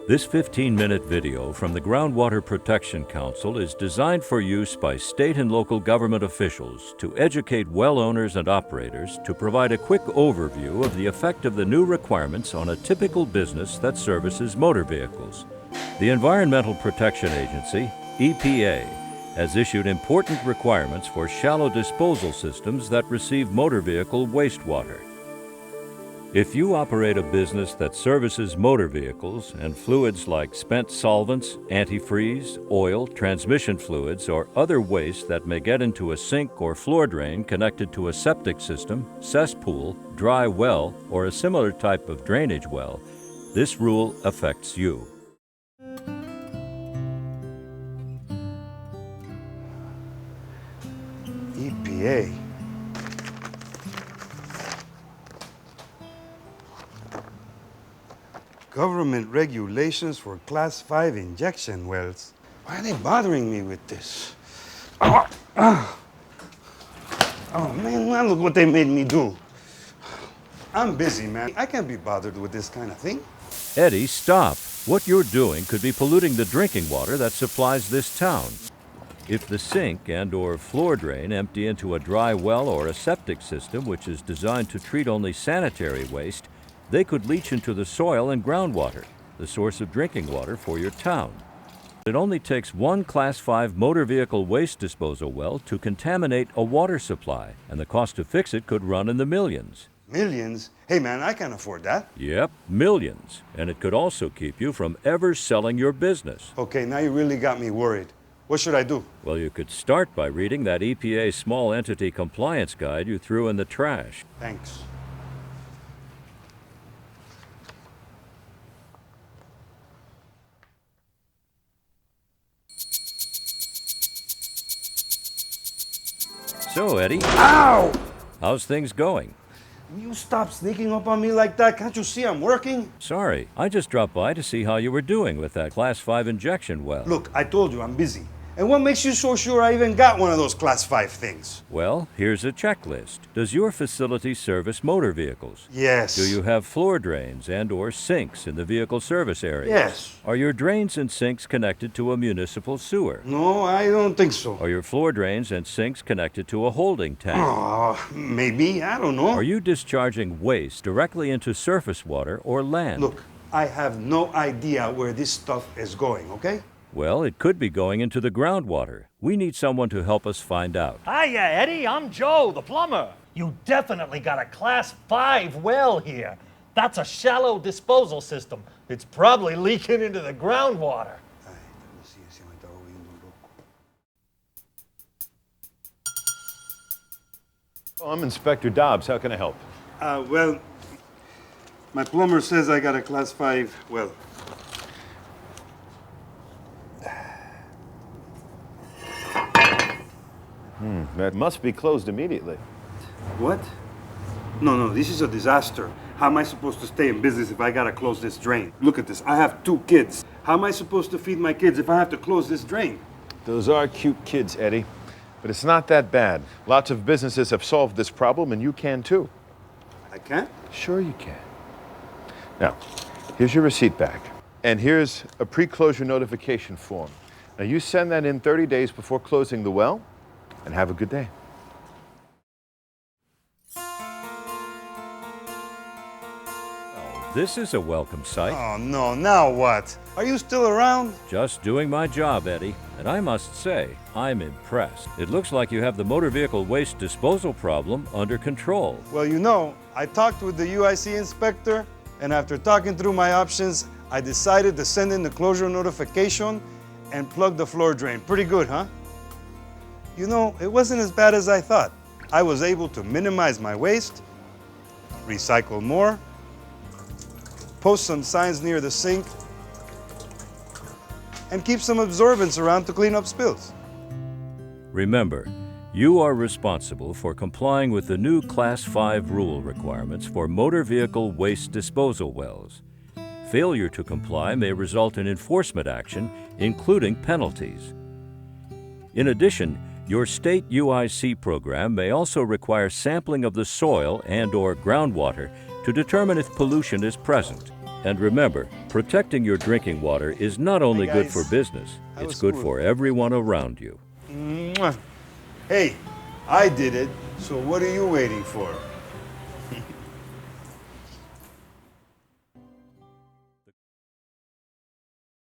This 15-minute video from the Groundwater Protection Council is designed for use by state and local government officials to educate well owners and operators to provide a quick overview of the effect of the new requirements on a typical business that services motor vehicles. The Environmental Protection Agency, EPA, has issued important requirements for shallow disposal systems that receive motor vehicle wastewater. If you operate a business that services motor vehicles and fluids like spent solvents, antifreeze, oil, transmission fluids, or other waste that may get into a sink or floor drain connected to a septic system, cesspool, dry well, or a similar type of drainage well, this rule affects you. EPA. Government regulations for Class 5 injection wells. Why are they bothering me with this? Oh man, now look what they made me do. I'm busy, man. I can't be bothered with this kind of thing. Eddie, stop. What you're doing could be polluting the drinking water that supplies this town. If the sink and/or floor drain empty into a dry well or a septic system which is designed to treat only sanitary waste, they could leach into the soil and groundwater, the source of drinking water for your town. It only takes one Class 5 motor vehicle waste disposal well to contaminate a water supply, and the cost to fix it could run in the millions. Millions? Hey man, I can't afford that. Yep, millions. And it could also keep you from ever selling your business. Okay, now you really got me worried. What should I do? Well, you could start by reading that EPA Small Entity Compliance Guide you threw in the trash. Thanks. So, Eddie, Ow! how's things going? Will you stop sneaking up on me like that? Can't you see I'm working? Sorry, I just dropped by to see how you were doing with that Class 5 injection well. Look, I told you I'm busy. And what makes you so sure I even got one of those Class 5 things? Well, here's a checklist. Does your facility service motor vehicles? Yes. Do you have floor drains and/or sinks in the vehicle service area? Yes. Are your drains and sinks connected to a municipal sewer? No, I don't think so. Are your floor drains and sinks connected to a holding tank? Maybe. I don't know. Are you discharging waste directly into surface water or land? Look, I have no idea where this stuff is going, okay? Well, it could be going into the groundwater. We need someone to help us find out. Hiya, Eddie. I'm Joe, the plumber. You definitely got a Class 5 well here. That's a shallow disposal system. It's probably leaking into the groundwater. Oh, I'm Inspector Dobbs. How can I help? Well, my plumber says I got a Class 5 well. That must be closed immediately. What? No, this is a disaster. How am I supposed to stay in business if I gotta close this drain? Look at this, I have 2 kids. How am I supposed to feed my kids if I have to close this drain? Those are cute kids, Eddie. But it's not that bad. Lots of businesses have solved this problem, and you can too. I can't? Sure you can. Now, here's your receipt back. And here's a pre-closure notification form. Now, you send that in 30 days before closing the well, and have a good day. Oh, this is a welcome sight. Oh no, now what? Are you still around? Just doing my job, Eddie. And I must say, I'm impressed. It looks like you have the motor vehicle waste disposal problem under control. Well, you know, I talked with the UIC inspector, and after talking through my options, I decided to send in the closure notification and plug the floor drain. Pretty good, huh? You know, it wasn't as bad as I thought. I was able to minimize my waste, recycle more, post some signs near the sink, and keep some absorbents around to clean up spills. Remember, you are responsible for complying with the new Class 5 rule requirements for motor vehicle waste disposal wells. Failure to comply may result in enforcement action, including penalties. In addition, your state UIC program may also require sampling of the soil and/or groundwater to determine if pollution is present. And remember, Protecting your drinking water is not only good for guys. business, How it's was good school? for everyone around you. Mwah. Hey, I did it, so what are you waiting for?